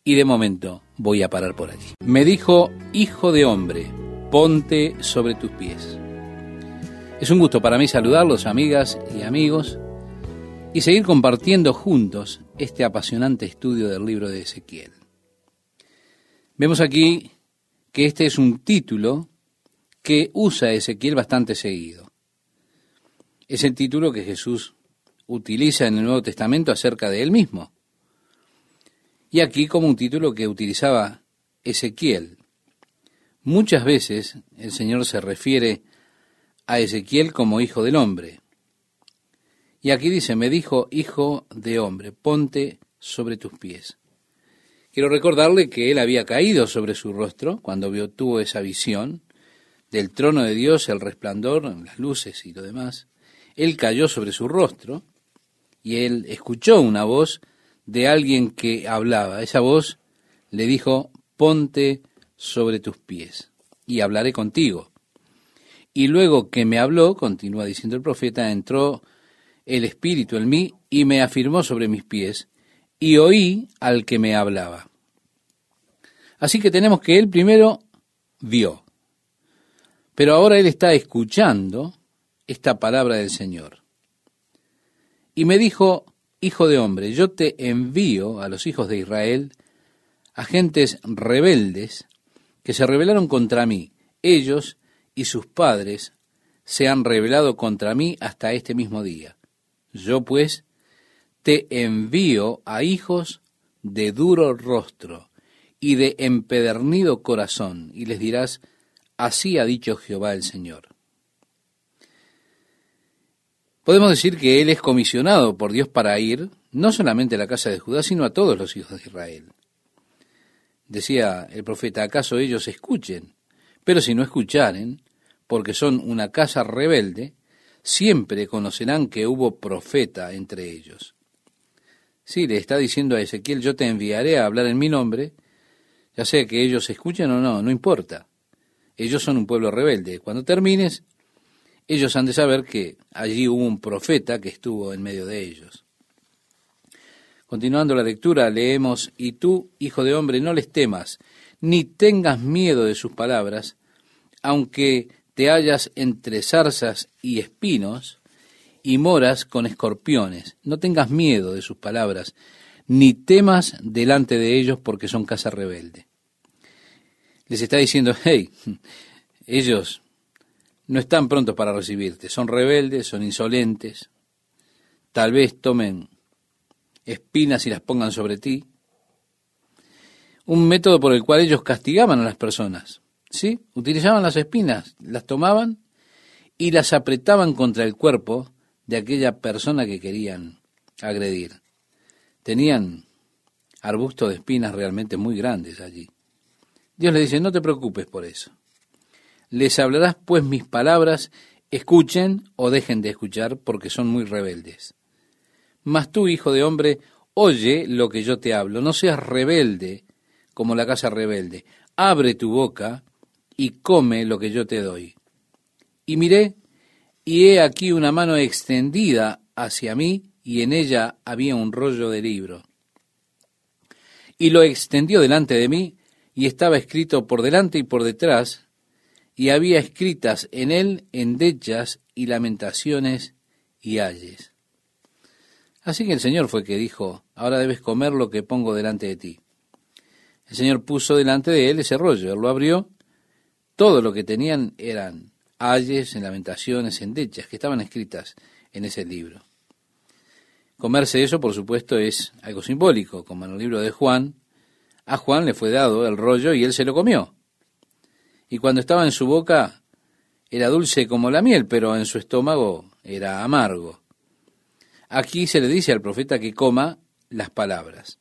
A: Y de momento voy a parar por allí. Me dijo: hijo de hombre, ponte sobre tus pies. Es un gusto para mí saludarlos, amigas y amigos, y seguir compartiendo juntos este apasionante estudio del libro de Ezequiel. Vemos aquí que este es un título que usa Ezequiel bastante seguido. Es el título que Jesús utiliza en el Nuevo Testamento acerca de él mismo. Y aquí como un título que utilizaba Ezequiel. Muchas veces el Señor se refiere a Ezequiel como hijo del hombre. Y aquí dice, me dijo, hijo de hombre, ponte sobre tus pies. Quiero recordarle que él había caído sobre su rostro cuando tuvo esa visión del trono de Dios, el resplandor, las luces y lo demás. Él cayó sobre su rostro y él escuchó una voz de alguien que hablaba. Esa voz le dijo, ponte sobre tus pies y hablaré contigo. Y luego que me habló, continúa diciendo el profeta, entró el Espíritu en mí y me afirmó sobre mis pies y oí al que me hablaba. Así que tenemos que él primero vio, pero ahora él está escuchando esta palabra del Señor. Y me dijo, hijo de hombre, yo te envío a los hijos de Israel, a gentes rebeldes que se rebelaron contra mí. Ellos y sus padres se han rebelado contra mí hasta este mismo día. Yo pues te envío a hijos de duro rostro y de empedernido corazón, y les dirás, así ha dicho Jehová el Señor. Podemos decir que él es comisionado por Dios para ir, no solamente a la casa de Judá, sino a todos los hijos de Israel. Decía el profeta, ¿acaso ellos escuchen? Pero si no escucharen, porque son una casa rebelde, siempre conocerán que hubo profeta entre ellos. Sí, le está diciendo a Ezequiel, yo te enviaré a hablar en mi nombre, ya sea que ellos escuchen o no, no importa. Ellos son un pueblo rebelde. Cuando termines, ellos han de saber que allí hubo un profeta que estuvo en medio de ellos. Continuando la lectura, leemos, y tú, hijo de hombre, no les temas, ni tengas miedo de sus palabras, aunque te hallas entre zarzas y espinos, y moras con escorpiones. No tengas miedo de sus palabras, ni temas delante de ellos, porque son casa rebelde. Les está diciendo, hey, ellos no están prontos para recibirte, son rebeldes, son insolentes, tal vez tomen espinas y las pongan sobre ti. Un método por el cual ellos castigaban a las personas, ¿sí? Utilizaban las espinas, las tomaban y las apretaban contra el cuerpo de aquella persona que querían agredir. Tenían arbustos de espinas realmente muy grandes allí. Dios le dice, no te preocupes por eso. Les hablarás pues mis palabras, escuchen o dejen de escuchar, porque son muy rebeldes. Mas tú, hijo de hombre, oye lo que yo te hablo, no seas rebelde como la casa rebelde. Abre tu boca y come lo que yo te doy. Y miré, y he aquí una mano extendida hacia mí, y en ella había un rollo de libro. Y lo extendió delante de mí, y estaba escrito por delante y por detrás, y había escritas en él endechas y lamentaciones y ayes. Así que el Señor fue que dijo, ahora debes comer lo que pongo delante de ti. El Señor puso delante de él ese rollo, él lo abrió, todo lo que tenían eran ayes, lamentaciones, endechas, que estaban escritas en ese libro. Comerse eso, por supuesto, es algo simbólico, como en el libro de Juan. A Juan le fue dado el rollo y él se lo comió. Y cuando estaba en su boca era dulce como la miel, pero en su estómago era amargo. Aquí se le dice al profeta que coma las palabras.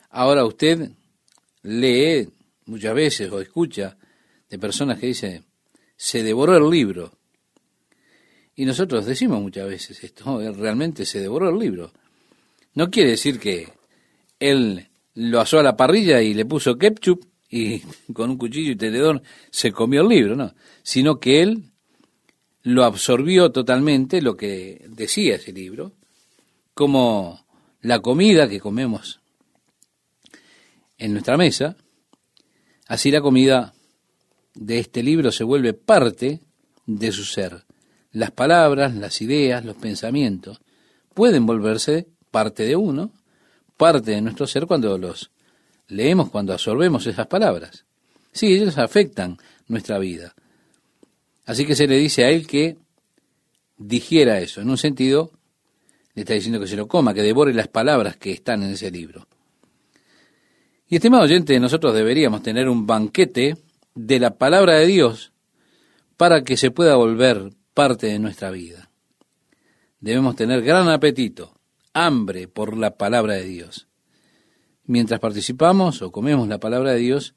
A: Ahora usted lee muchas veces o escucha de personas que dicen, se devoró el libro. Y nosotros decimos muchas veces esto, él realmente se devoró el libro. No quiere decir que él lo asó a la parrilla y le puso ketchup y con un cuchillo y tenedor se comió el libro, no, sino que él lo absorbió totalmente lo que decía ese libro, como la comida que comemos en nuestra mesa, así la comida de este libro se vuelve parte de su ser. Las palabras, las ideas, los pensamientos pueden volverse parte de uno, parte de nuestro ser cuando los leemos, cuando absorbemos esas palabras. Sí, ellos afectan nuestra vida. Así que se le dice a él que digiera eso. En un sentido, le está diciendo que se lo coma, que devore las palabras que están en ese libro. Y estimado oyente, nosotros deberíamos tener un banquete de la palabra de Dios para que se pueda volver parte de nuestra vida. Debemos tener gran apetito, hambre por la palabra de Dios. Mientras participamos o comemos la palabra de Dios,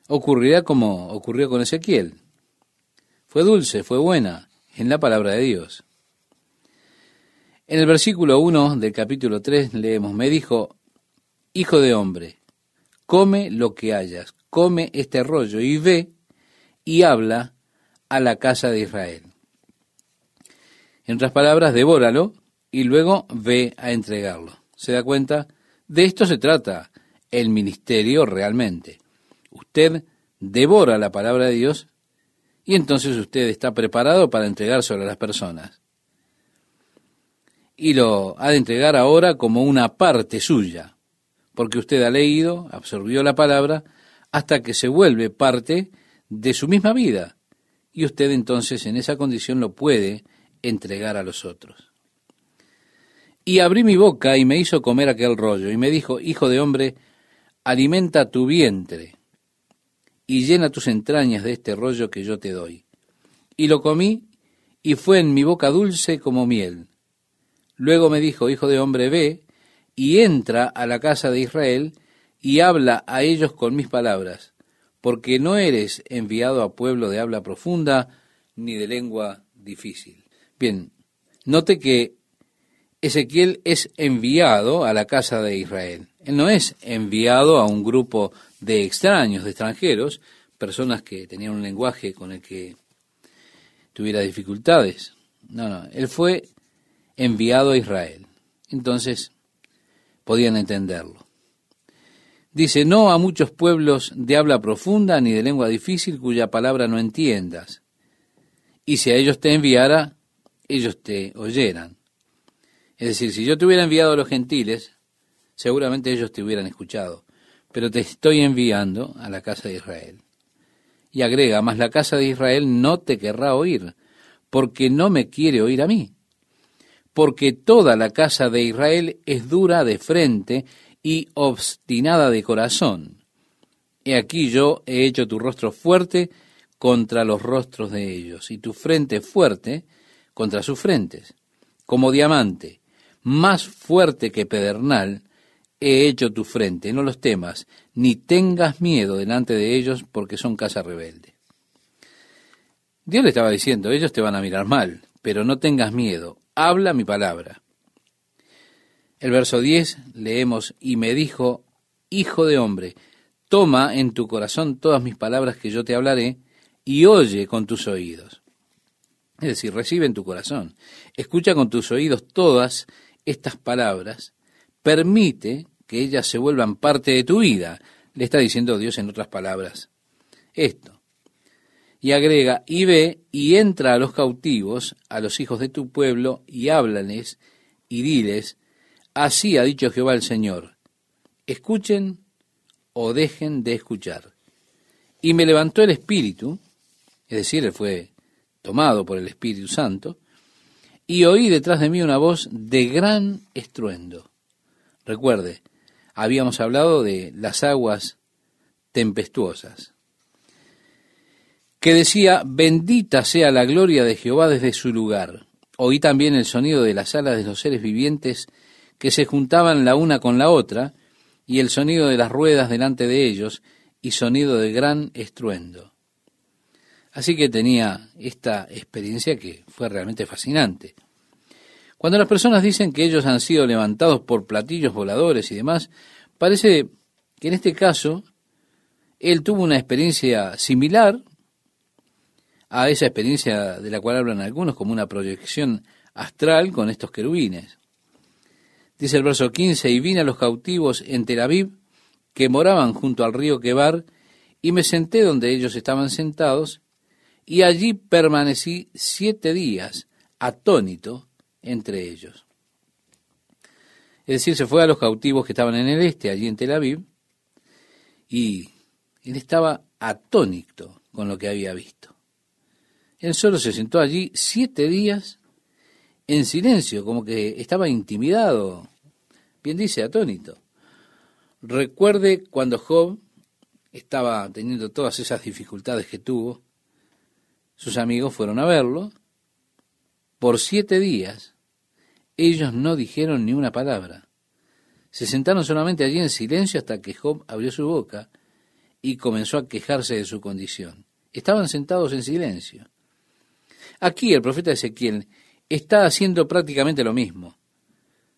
A: ocurrirá como ocurrió con Ezequiel. Fue dulce, fue buena en la palabra de Dios. En el versículo 1 del capítulo 3 leemos, me dijo, hijo de hombre, come lo que hayas, come este rollo y ve y habla a la casa de Israel. En otras palabras, devóralo y luego ve a entregarlo. ¿Se da cuenta? De esto se trata el ministerio realmente. Usted devora la palabra de Dios y entonces usted está preparado para entregárselo a las personas. Y lo ha de entregar ahora como una parte suya, porque usted ha leído, absorbió la palabra, hasta que se vuelve parte de su misma vida. Y usted entonces en esa condición lo puede entregar a los otros. Y abrí mi boca y me hizo comer aquel rollo, y me dijo, hijo de hombre, alimenta tu vientre, y llena tus entrañas de este rollo que yo te doy. Y lo comí, y fue en mi boca dulce como miel. Luego me dijo, hijo de hombre, ve, y entra a la casa de Israel, y habla a ellos con mis palabras, porque no eres enviado a pueblo de habla profunda, ni de lengua difícil. Bien, note que Ezequiel es enviado a la casa de Israel. Él no es enviado a un grupo de extraños, de extranjeros, personas que tenían un lenguaje con el que tuviera dificultades. No, él fue enviado a Israel. Entonces, podían entenderlo. Dice, no a muchos pueblos de habla profunda ni de lengua difícil cuya palabra no entiendas. Y si a ellos te enviara, ellos te oyeran. Es decir, si yo te hubiera enviado a los gentiles, seguramente ellos te hubieran escuchado. Pero te estoy enviando a la casa de Israel. Y agrega, mas la casa de Israel no te querrá oír, porque no me quiere oír a mí. Porque toda la casa de Israel es dura de frente y obstinada de corazón. He aquí yo he hecho tu rostro fuerte contra los rostros de ellos, y tu frente fuerte contra sus frentes. Como diamante, más fuerte que pedernal, he hecho tu frente. No los temas, ni tengas miedo delante de ellos, porque son casa rebelde. Dios le estaba diciendo, ellos te van a mirar mal, pero no tengas miedo. Habla mi palabra. El verso 10 leemos, y me dijo, hijo de hombre, toma en tu corazón todas mis palabras que yo te hablaré, y oye con tus oídos. Es decir, recibe en tu corazón. Escucha con tus oídos todas estas palabras. Permite que ellas se vuelvan parte de tu vida. Le está diciendo Dios en otras palabras esto. Y agrega, y ve y entra a los cautivos, a los hijos de tu pueblo, y háblales, y diles, así ha dicho Jehová el Señor, escuchen o dejen de escuchar. Y me levantó el Espíritu, es decir, él fue tomado por el Espíritu Santo, y oí detrás de mí una voz de gran estruendo. Recuerde, habíamos hablado de las aguas tempestuosas, que decía, bendita sea la gloria de Jehová desde su lugar. Oí también el sonido de las alas de los seres vivientes que se juntaban la una con la otra, y el sonido de las ruedas delante de ellos, y sonido de gran estruendo. Así que tenía esta experiencia que fue realmente fascinante. Cuando las personas dicen que ellos han sido levantados por platillos voladores y demás, parece que en este caso él tuvo una experiencia similar a esa experiencia de la cual hablan algunos, como una proyección astral con estos querubines. Dice el verso 15, y vine a los cautivos en Tel Aviv, que moraban junto al río Quebar, y me senté donde ellos estaban sentados, y allí permanecí 7 días, atónito entre ellos. Es decir, se fue a los cautivos que estaban en el este, allí en Tel Aviv, y él estaba atónito con lo que había visto. Él solo se sentó allí 7 días en silencio, como que estaba intimidado, bien dice, atónito. Recuerde cuando Job estaba teniendo todas esas dificultades que tuvo, sus amigos fueron a verlo. Por 7 días, ellos no dijeron ni una palabra. Se sentaron solamente allí en silencio hasta que Job abrió su boca y comenzó a quejarse de su condición. Estaban sentados en silencio. Aquí el profeta Ezequiel está haciendo prácticamente lo mismo.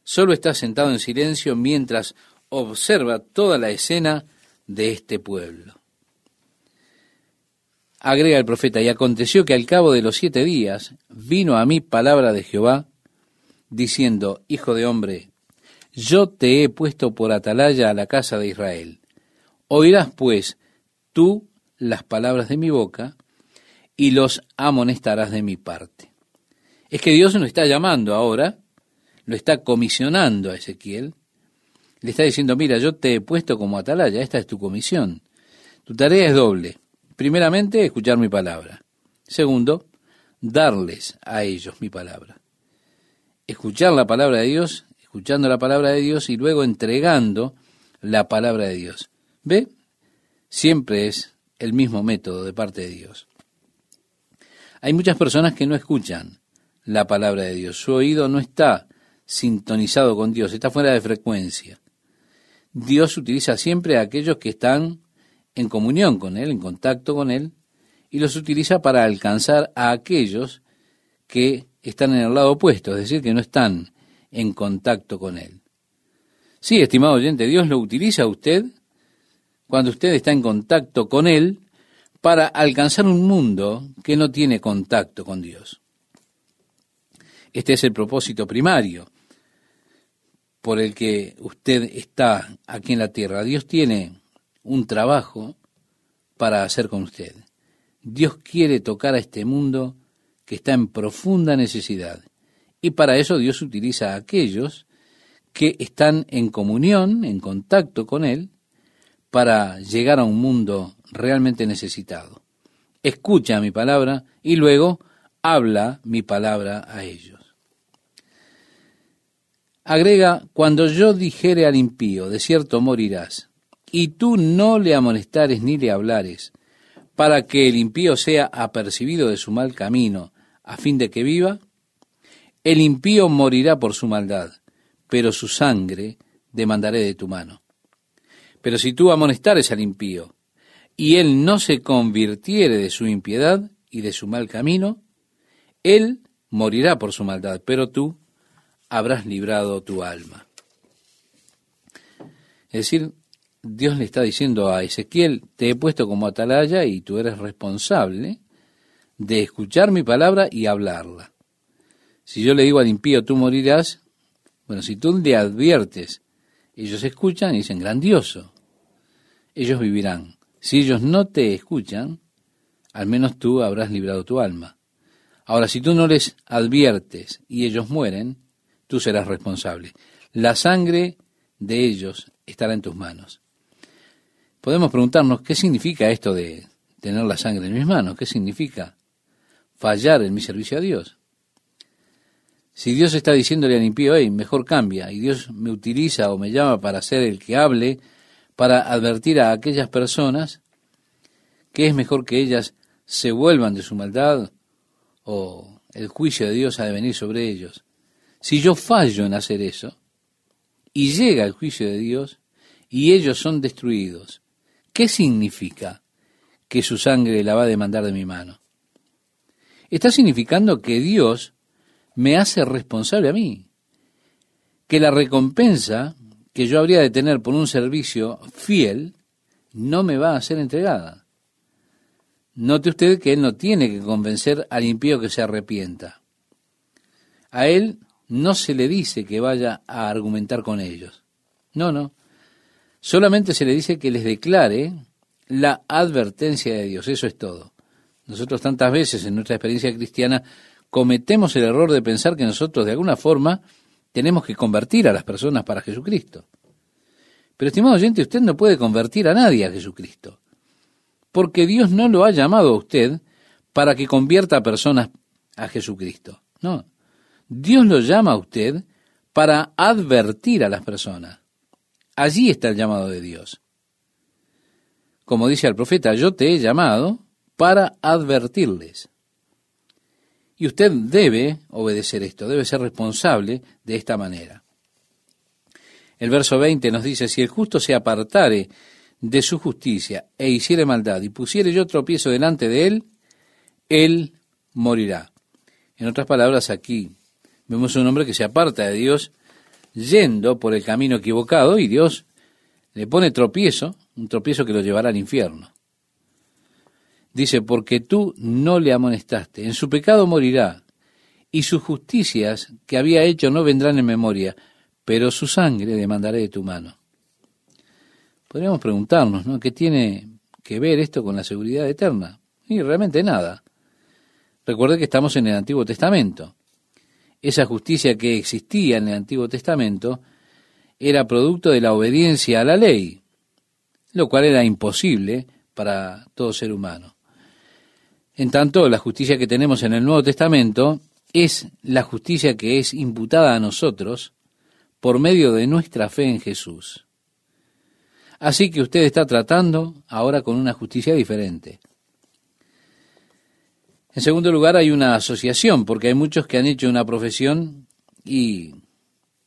A: Solo está sentado en silencio mientras observa toda la escena de este pueblo. Agrega el profeta: y aconteció que al cabo de los 7 días vino a mí palabra de Jehová, diciendo: Hijo de hombre, yo te he puesto por atalaya a la casa de Israel. Oirás pues tú las palabras de mi boca, y los amonestarás de mi parte. Es que Dios lo está llamando ahora, lo está comisionando a Ezequiel, le está diciendo: mira, yo te he puesto como atalaya, esta es tu comisión. Tu tarea es doble. Primeramente, escuchar mi palabra. Segundo, darles a ellos mi palabra. Escuchar la palabra de Dios, escuchando la palabra de Dios y luego entregando la palabra de Dios. ¿Ve? Siempre es el mismo método de parte de Dios. Hay muchas personas que no escuchan la palabra de Dios. Su oído no está sintonizado con Dios, está fuera de frecuencia. Dios utiliza siempre a aquellos que están en comunión con Él, en contacto con Él, y los utiliza para alcanzar a aquellos que están en el lado opuesto, es decir, que no están en contacto con Él. Sí, estimado oyente, Dios lo utiliza a usted cuando usted está en contacto con Él para alcanzar un mundo que no tiene contacto con Dios. Este es el propósito primario por el que usted está aquí en la tierra. Dios tiene un trabajo para hacer con usted. Dios quiere tocar a este mundo que está en profunda necesidad. Y para eso Dios utiliza a aquellos que están en comunión, en contacto con Él, para llegar a un mundo realmente necesitado. Escucha mi palabra y luego habla mi palabra a ellos. Agrega: cuando yo dijere al impío, de cierto morirás, y tú no le amonestares ni le hablares, para que el impío sea apercibido de su mal camino, a fin de que viva, el impío morirá por su maldad, pero su sangre demandaré de tu mano. Pero si tú amonestares al impío, y él no se convirtiere de su impiedad y de su mal camino, él morirá por su maldad, pero tú habrás librado tu alma. Es decir, Dios le está diciendo a Ezequiel: te he puesto como atalaya y tú eres responsable de escuchar mi palabra y hablarla. Si yo le digo al impío: tú morirás, bueno, si tú le adviertes, ellos escuchan y dicen: grandioso, ellos vivirán. Si ellos no te escuchan, al menos tú habrás librado tu alma. Ahora, si tú no les adviertes y ellos mueren, tú serás responsable. La sangre de ellos estará en tus manos. Podemos preguntarnos: ¿qué significa esto de tener la sangre en mis manos? ¿Qué significa fallar en mi servicio a Dios? Si Dios está diciéndole al impío: hey, mejor cambia, y Dios me utiliza o me llama para ser el que hable, para advertir a aquellas personas que es mejor que ellas se vuelvan de su maldad o el juicio de Dios ha de venir sobre ellos. Si yo fallo en hacer eso y llega el juicio de Dios y ellos son destruidos, ¿qué significa que su sangre la va a demandar de mi mano? Está significando que Dios me hace responsable a mí, que la recompensa que yo habría de tener por un servicio fiel no me va a ser entregada. Note usted que Él no tiene que convencer al impío que se arrepienta. A Él no se le dice que vaya a argumentar con ellos. No. Solamente se le dice que les declare la advertencia de Dios. Eso es todo. Nosotros tantas veces en nuestra experiencia cristiana cometemos el error de pensar que nosotros de alguna forma tenemos que convertir a las personas para Jesucristo. Pero, estimado oyente, usted no puede convertir a nadie a Jesucristo, porque Dios no lo ha llamado a usted para que convierta a personas a Jesucristo. No, Dios lo llama a usted para advertir a las personas. Allí está el llamado de Dios. como dice el profeta, yo te he llamado para advertirles. Y usted debe obedecer esto, debe ser responsable de esta manera. El verso 20 nos dice, si el justo se apartare de su justicia e hiciere maldad y pusiere yo tropiezo delante de él, él morirá. En otras palabras, aquí vemos un hombre que se aparta de Dios yendo por el camino equivocado y Dios le pone tropiezo, un tropiezo que lo llevará al infierno. Dice, porque tú no le amonestaste, en su pecado morirá, y sus justicias que había hecho no vendrán en memoria, pero su sangre demandaré de tu mano. Podríamos preguntarnos, ¿no? ¿Qué tiene que ver esto con la seguridad eterna? Y realmente nada. Recuerde que estamos en el Antiguo Testamento. Esa justicia que existía en el Antiguo Testamento era producto de la obediencia a la ley, lo cual era imposible para todo ser humano. En tanto, la justicia que tenemos en el Nuevo Testamento es la justicia que es imputada a nosotros por medio de nuestra fe en Jesús. Así que usted está tratando ahora con una justicia diferente. En segundo lugar, hay una asociación, porque hay muchos que han hecho una profesión y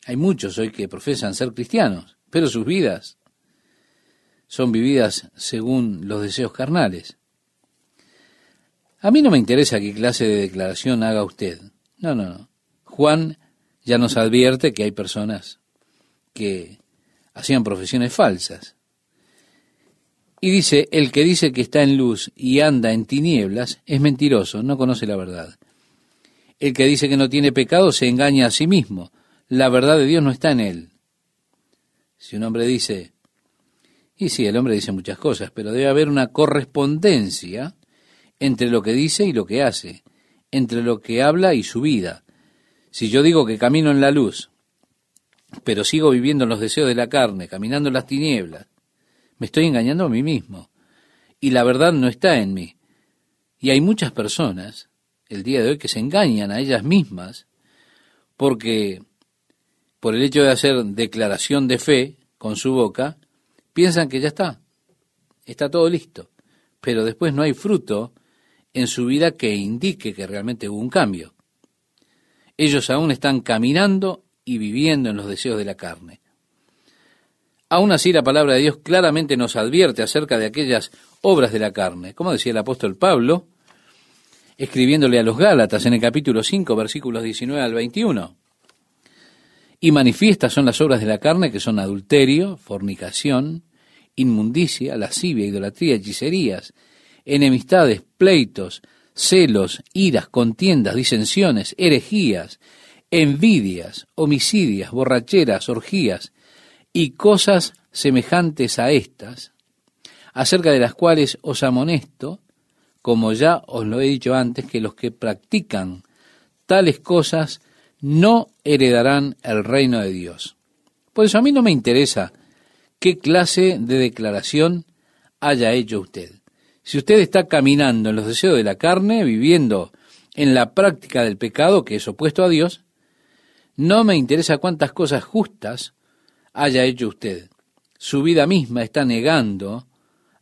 A: hay muchos hoy que profesan ser cristianos, pero sus vidas son vividas según los deseos carnales. A mí no me interesa qué clase de declaración haga usted. No. Juan ya nos advierte que hay personas que hacían profesiones falsas. Y dice, el que dice que está en luz y anda en tinieblas es mentiroso, no conoce la verdad. El que dice que no tiene pecado se engaña a sí mismo. La verdad de Dios no está en él. Si un hombre dice, y sí, el hombre dice muchas cosas, pero debe haber una correspondencia entre lo que dice y lo que hace, entre lo que habla y su vida. Si yo digo que camino en la luz, pero sigo viviendo en los deseos de la carne, caminando en las tinieblas, me estoy engañando a mí mismo. Y la verdad no está en mí. Y hay muchas personas, el día de hoy, que se engañan a ellas mismas, porque por el hecho de hacer declaración de fe con su boca, piensan que ya está todo listo. Pero después no hay fruto en su vida que indique que realmente hubo un cambio. Ellos aún están caminando y viviendo en los deseos de la carne. Aún así, la palabra de Dios claramente nos advierte acerca de aquellas obras de la carne. Como decía el apóstol Pablo, escribiéndole a los Gálatas en el capítulo 5, versículos 19 al 21. Y manifiestas son las obras de la carne, que son adulterio, fornicación, inmundicia, lascivia, idolatría, hechicerías, enemistades, pleitos, celos, iras, contiendas, disensiones, herejías, envidias, homicidias, borracheras, orgías, y cosas semejantes a estas, acerca de las cuales os amonesto, como ya os lo he dicho antes, que los que practican tales cosas no heredarán el reino de Dios. Por eso a mí no me interesa qué clase de declaración haya hecho usted. Si usted está caminando en los deseos de la carne, viviendo en la práctica del pecado, que es opuesto a Dios, no me interesa cuántas cosas justas haya hecho usted. Su vida misma está negando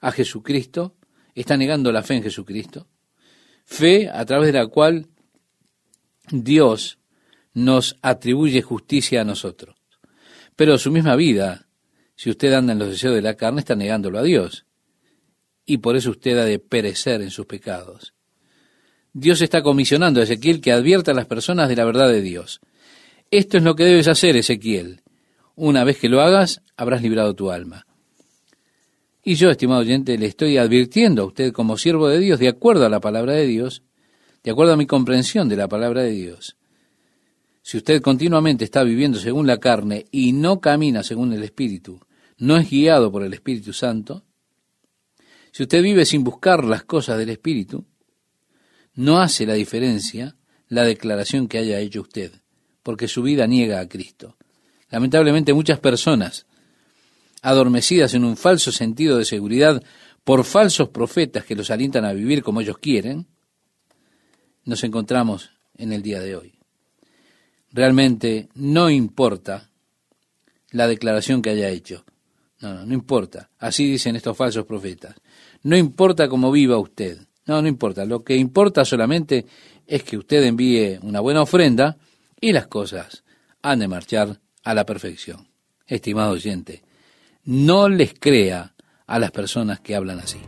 A: a Jesucristo, está negando la fe en Jesucristo, fe a través de la cual Dios nos atribuye justicia a nosotros. Pero su misma vida, si usted anda en los deseos de la carne, está negándolo a Dios. Y por eso usted ha de perecer en sus pecados. Dios está comisionando a Ezequiel que advierta a las personas de la verdad de Dios. Esto es lo que debes hacer, Ezequiel. Una vez que lo hagas, habrás librado tu alma. Y yo, estimado oyente, le estoy advirtiendo a usted como siervo de Dios, de acuerdo a la palabra de Dios, de acuerdo a mi comprensión de la palabra de Dios. Si usted continuamente está viviendo según la carne y no camina según el Espíritu, no es guiado por el Espíritu Santo, si usted vive sin buscar las cosas del Espíritu, no hace la diferencia la declaración que haya hecho usted, porque su vida niega a Cristo. Lamentablemente muchas personas, adormecidas en un falso sentido de seguridad por falsos profetas que los alientan a vivir como ellos quieren, nos encontramos en el día de hoy. Realmente no importa la declaración que haya hecho. No importa. Así dicen estos falsos profetas. No importa cómo viva usted. No importa. Lo que importa solamente es que usted envíe una buena ofrenda y las cosas han de marchar a la perfección. Estimado oyente, no les crea a las personas que hablan así.